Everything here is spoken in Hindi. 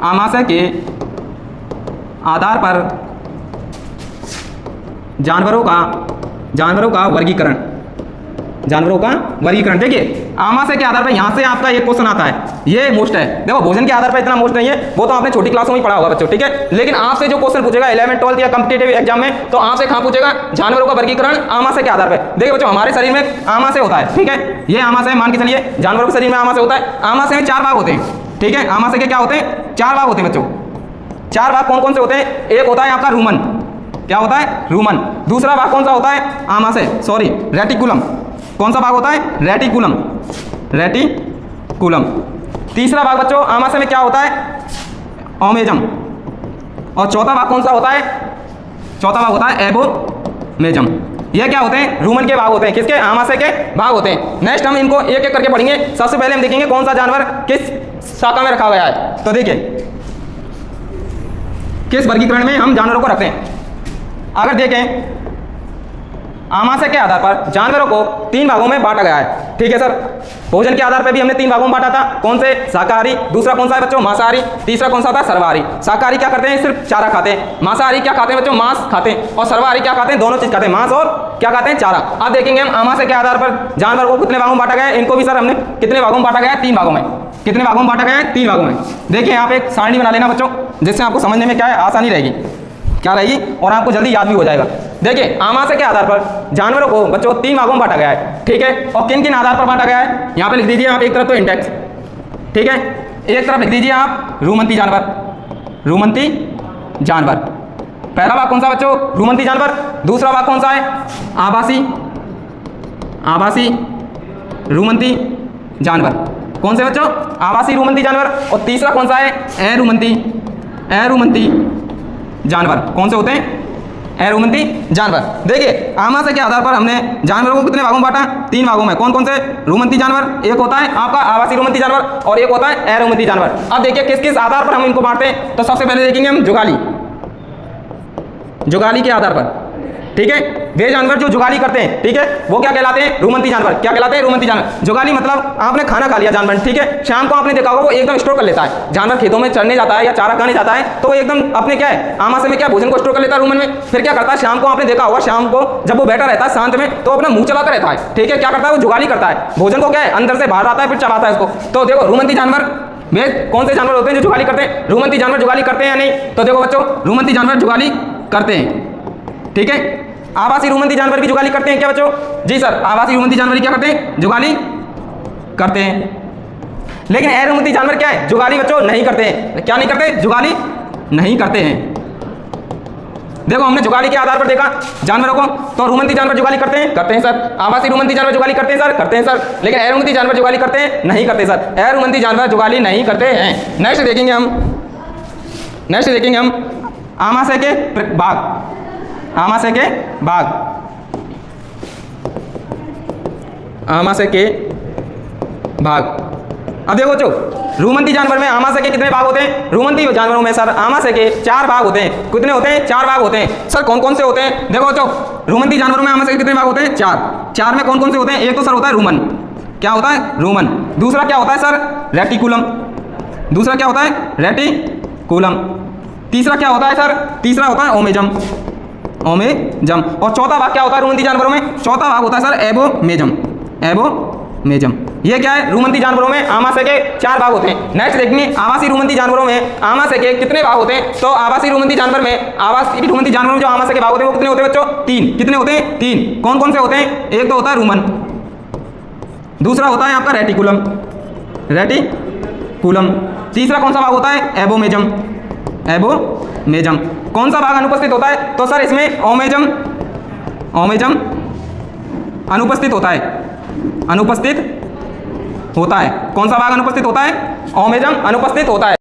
आमाशय के आधार पर जानवरों का वर्गीकरण। देखिए आमाशय के आधार पर यहाँ से आपका एक क्वेश्चन आता है, ये मोस्ट है। देखो भोजन के आधार पर इतना मोस्ट नहीं है, वो तो आपने छोटी क्लासों में पढ़ा होगा बच्चों, ठीक है। लेकिन आपसे जो क्वेश्चन पूछेगा 11th 12th या कॉम्पिटिटिव एग्जाम में, तो आपसे कहाँ पूछेगा, जानवरों का वर्गीकरण आमाशय के आधार पर। देखिए बच्चों हमारे शरीर में आमाशय होता है, ठीक है, ये आमाशय मान के चलिए, जानवरों के शरीर में आमाशय होता है। आमाशय में 4 भाग होते हैं, ठीक है। आमाशय के क्या होते हैं, 4 भाग होते हैं बच्चों। 4 भाग कौन कौन से होते हैं, एक होता है आपका रूमन, क्या होता है, रूमन। दूसरा भाग कौन सा होता है, रेटिकुलम। कौन सा भाग होता है, रेटिकुलम। तीसरा भाग बच्चों आमाशय में क्या होता है, ओमेजम। और चौथा भाग कौन सा होता है, चौथा भाग होता है एबोमेजम। ये क्या होते हैं, रूमन के भाग होते हैं, किसके, आमाशय के भाग होते हैं। नेक्स्ट हम इनको एक एक करके पढ़ेंगे। सबसे पहले हम देखेंगे कौन सा जानवर किस शाखा में रखा गया है। तो देखिए किस वर्गीकरण में हम जानवरों को रखते हैं। अगर देखें आमाशय के आधार पर जानवरों को 3 भागों में बांटा गया है, ठीक है सर। भोजन के आधार पर भी हमने 3 भागों में बांटा था, कौन से, शाकाहारी, दूसरा कौन सा है बच्चों, मांसाहारी, तीसरा कौन सा था, सर्वाहारी। शाकाहारी क्या करते हैं, सिर्फ चारा खाते हैं। मांसाहारी क्या खाते हैं बच्चों, मांस खाते हैं। और सर्वाहारी क्या खाते हैं, दोनों चीज खाते हैं, मांस और क्या खाते हैं, चारा। अब देखेंगे हम आमाशय के आधार पर जानवर को कितने भागों में बांटा गया है। इनको भी सर हमने कितने भागों में बांटा गया है, 3 भागों में। कितने भागों में बांटा गया है, 3 भागों में। देखिए यहाँ पे एक सारणी बना लेना बच्चों, जिससे आपको समझने में क्या है, आसानी रहेगी, क्या रहेगी, और आपको जल्दी याद भी हो जाएगा। देखिए आमाशय के आधार पर जानवरों को बच्चों 3 भागों में बांटा गया है, ठीक है। और किन किन आधार पर बांटा गया है, यहाँ पे लिख दीजिए आप। एक तरफ तो इंडेक्स, ठीक है, एक तरफ लिख दीजिए आप रूमंती जानवर। पहला भाग कौन सा बच्चों, रूमंती जानवर। दूसरा भाग कौन सा है, आवासी रूमंती जानवर। कौन से बच्चों, आवासी रूमंती जानवर। और तीसरा कौन सा है, अरूमंती जानवर। कौन से होते हैं, अरूमंती जानवर। देखिए आमाशय के आधार पर हमने जानवरों को कितने भागों में बांटा, 3 भागों में। कौन कौन से, रूमंती जानवर, एक होता है आपका आवासी रूमंती जानवर, और एक होता है अरूमंती जानवर। अब देखिए किस किस आधार पर हम इनको बांटते हैं। तो सबसे पहले देखेंगे हम जुगाली के आधार पर, ठीक है। वे जानवर जो जुगाली करते हैं, ठीक है, वो क्या कहलाते हैं, रूमंती जानवर। क्या कहलाते हैं, रूमंती जानवर। जुगाली मतलब आपने खाना खा लिया जानवर, ठीक है, शाम को आपने देखा होगा वो एकदम स्टोर कर लेता है। जानवर खेतों में चरने जाता है या चारा खाने जाता है, तो वो एकदम अपने क्या है, आमाशय में क्या भोजन को स्टोर कर लेता है रूमन में। फिर क्या करता है, शाम को आपने देखा होगा, शाम को जब वो बैठा रहता है शांत में, तो अपना मुंह चलाता रहता है, ठीक है। क्या करता है, वो जुगाली करता है, भोजन को क्या है, अंदर से बाहर आता है, फिर चबाता है इसको। तो देखो रूमंती जानवर, वे कौन से जानवर होते हैं जो जुगाली करते हैं, रूमंती जानवर जुगाली करते हैं या नहीं। तो देखो बच्चों रूमंती जानवर जुगाली करते हैं, ठीक है। आवासी रूमंती जानवर भी जुगाली करते हैं क्या बच्चों, जी सर, आवासी रूमंती जानवर क्या करते हैं, जुगाली करते हैं। लेकिन अरूमंती जानवर क्या है, जुगाली बच्चों नहीं करते हैं। क्या नहीं करते, जुगाली नहीं करते हैं। देखो हमने जुगाली के आधार पर देखा जानवरों को, तो रूमंती जानवर जुगाली करते हैं सर। आवासी रूमंती जानवर जुगाली करते हैं सर। लेकिन अरूमंती जानवर जुगाली करते हैं, नहीं करते सर। अरूमंती जानवर जुगाली नहीं करते हैं। नेक्स्ट देखेंगे हम आमाशय के भाग। आमाशय के भाग अब देखो बच्चों रूमंती जानवर में आमाशय के कितने भाग होते हैं, रूमंती जानवरों में सर आमाशय के 4 भाग होते हैं। कितने होते हैं, 4 भाग होते हैं सर। कौन कौन से होते हैं, देखो बच्चों रूमंती जानवरों में आमाशय के कितने भाग होते हैं, 4 में कौन कौन से होते हैं। एक तो सर होता है रूमन, क्या होता है, रूमन। दूसरा क्या होता है सर, रेटिकुलम। तीसरा क्या होता है सर, तीसरा होता है ओमेजम। और चौथा भाग क्या होता है रूमंती जानवरों में, चौथा भाग होता है सर एबोमेजम। ये क्या है, रूमंती जानवरों में आमाशय के 4 भाग होते हैं। नेक्स्ट देखेंगे आवासी रूमंती जानवरों में आमाशय के कितने भाग होते हैं। तो आवासी रूमंती जानवरों में जो आमाशय के भाग होते हैं वो कितने होते हैं बच्चों, 3। कितने होते हैं, 3। कौन कौन से होते हैं, एक तो होता है रूमन, दूसरा होता है आपका रेटिकुलम। तीसरा कौन सा भाग होता है, एबोमेजम। कौन सा भाग अनुपस्थित होता है, तो सर इसमें ओमेजम अनुपस्थित होता है। कौन सा भाग अनुपस्थित होता है, ओमेजम अनुपस्थित होता है।